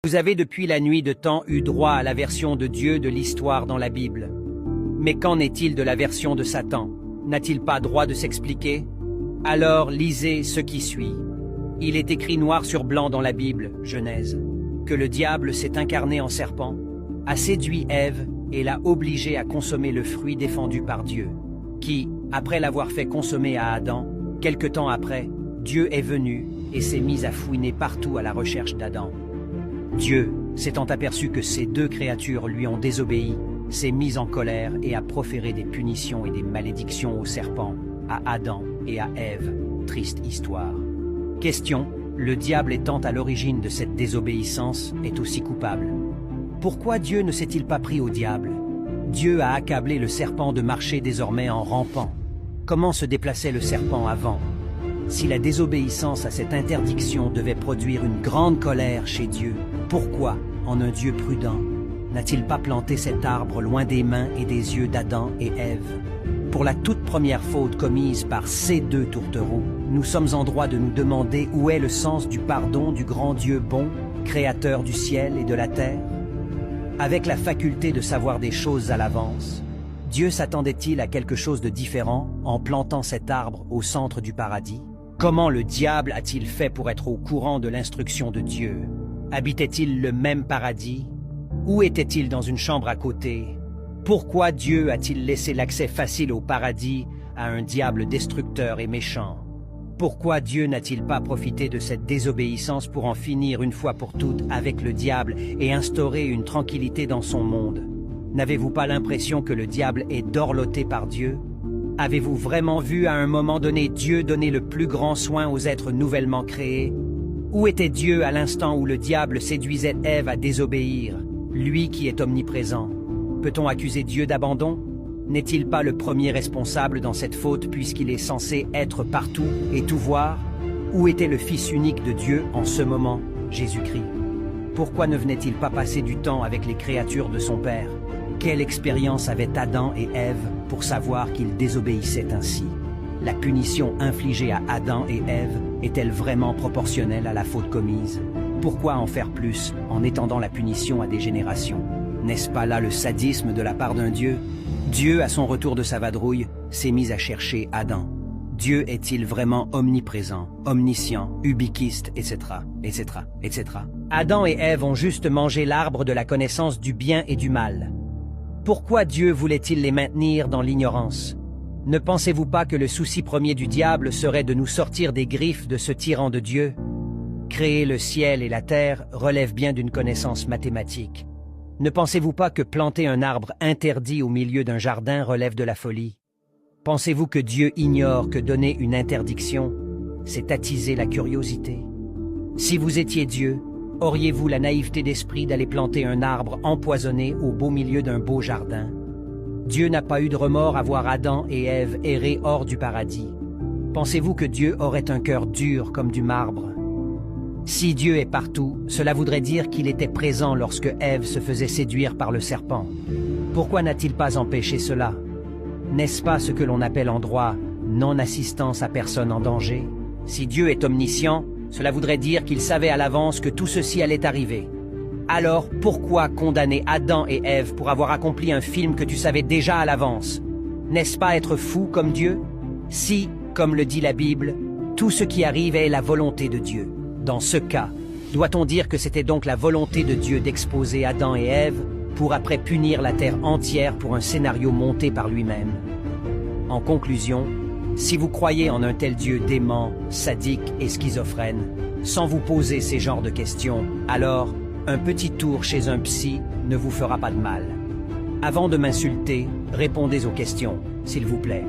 Vous avez depuis la nuit de temps eu droit à la version de Dieu de l'histoire dans la Bible. Mais qu'en est-il de la version de Satan? N'a-t-il pas droit de s'expliquer? Alors lisez ce qui suit. Il est écrit noir sur blanc dans la Bible, Genèse, que le diable s'est incarné en serpent, a séduit Ève et l'a obligée à consommer le fruit défendu par Dieu, qui, après l'avoir fait consommer à Adam, quelque temps après, Dieu est venu et s'est mis à fouiner partout à la recherche d'Adam. Dieu, s'étant aperçu que ces deux créatures lui ont désobéi, s'est mis en colère et a proféré des punitions et des malédictions au serpent, à Adam et à Ève. Triste histoire. Question, le diable étant à l'origine de cette désobéissance, est aussi coupable. Pourquoi Dieu ne s'est-il pas pris au diable? Dieu a accablé le serpent de marcher désormais en rampant. Comment se déplaçait le serpent avant? Si la désobéissance à cette interdiction devait produire une grande colère chez Dieu, pourquoi, en un Dieu prudent, n'a-t-il pas planté cet arbre loin des mains et des yeux d'Adam et Ève? Pour la toute première faute commise par ces deux tourtereaux, nous sommes en droit de nous demander où est le sens du pardon du grand Dieu bon, créateur du ciel et de la terre? Avec la faculté de savoir des choses à l'avance, Dieu s'attendait-il à quelque chose de différent en plantant cet arbre au centre du paradis? Comment le diable a-t-il fait pour être au courant de l'instruction de Dieu? Habitait-il le même paradis? Où était-il dans une chambre à côté? Pourquoi Dieu a-t-il laissé l'accès facile au paradis à un diable destructeur et méchant? Pourquoi Dieu n'a-t-il pas profité de cette désobéissance pour en finir une fois pour toutes avec le diable et instaurer une tranquillité dans son monde? N'avez-vous pas l'impression que le diable est dorloté par Dieu? Avez-vous vraiment vu à un moment donné Dieu donner le plus grand soin aux êtres nouvellement créés? Où était Dieu à l'instant où le diable séduisait Ève à désobéir, lui qui est omniprésent? Peut-on accuser Dieu d'abandon? N'est-il pas le premier responsable dans cette faute puisqu'il est censé être partout et tout voir? Où était le Fils unique de Dieu en ce moment, Jésus-Christ? Pourquoi ne venait-il pas passer du temps avec les créatures de son Père? Quelle expérience avaient Adam et Ève pour savoir qu'ils désobéissaient ainsi? La punition infligée à Adam et Ève est-elle vraiment proportionnelle à la faute commise? Pourquoi en faire plus en étendant la punition à des générations? N'est-ce pas là le sadisme de la part d'un Dieu? Dieu, à son retour de sa vadrouille, s'est mis à chercher Adam. Dieu est-il vraiment omniprésent, omniscient, ubiquiste, etc., etc., etc. Adam et Ève ont juste mangé l'arbre de la connaissance du bien et du mal. Pourquoi Dieu voulait-il les maintenir dans l'ignorance? Ne pensez-vous pas que le souci premier du diable serait de nous sortir des griffes de ce tyran de Dieu? Créer le ciel et la terre relève bien d'une connaissance mathématique. Ne pensez-vous pas que planter un arbre interdit au milieu d'un jardin relève de la folie? Pensez-vous que Dieu ignore que donner une interdiction, c'est attiser la curiosité? Si vous étiez Dieu, auriez-vous la naïveté d'esprit d'aller planter un arbre empoisonné au beau milieu d'un beau jardin? Dieu n'a pas eu de remords à voir Adam et Ève errer hors du paradis. Pensez-vous que Dieu aurait un cœur dur comme du marbre? Si Dieu est partout, cela voudrait dire qu'il était présent lorsque Ève se faisait séduire par le serpent. Pourquoi n'a-t-il pas empêché cela? N'est-ce pas ce que l'on appelle en droit non-assistance à personne en danger? Si Dieu est omniscient, cela voudrait dire qu'il savait à l'avance que tout ceci allait arriver. Alors, pourquoi condamner Adam et Ève pour avoir accompli un film que tu savais déjà à l'avance? N'est-ce pas être fou comme Dieu? Si, comme le dit la Bible, tout ce qui arrive est la volonté de Dieu. Dans ce cas, doit-on dire que c'était donc la volonté de Dieu d'exposer Adam et Ève pour après punir la terre entière pour un scénario monté par lui-même? En conclusion, si vous croyez en un tel Dieu dément, sadique et schizophrène, sans vous poser ces genres de questions, alors un petit tour chez un psy ne vous fera pas de mal. Avant de m'insulter, répondez aux questions, s'il vous plaît.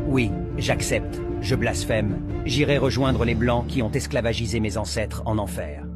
Oui, j'accepte, je blasphème, j'irai rejoindre les Blancs qui ont esclavagisé mes ancêtres en enfer.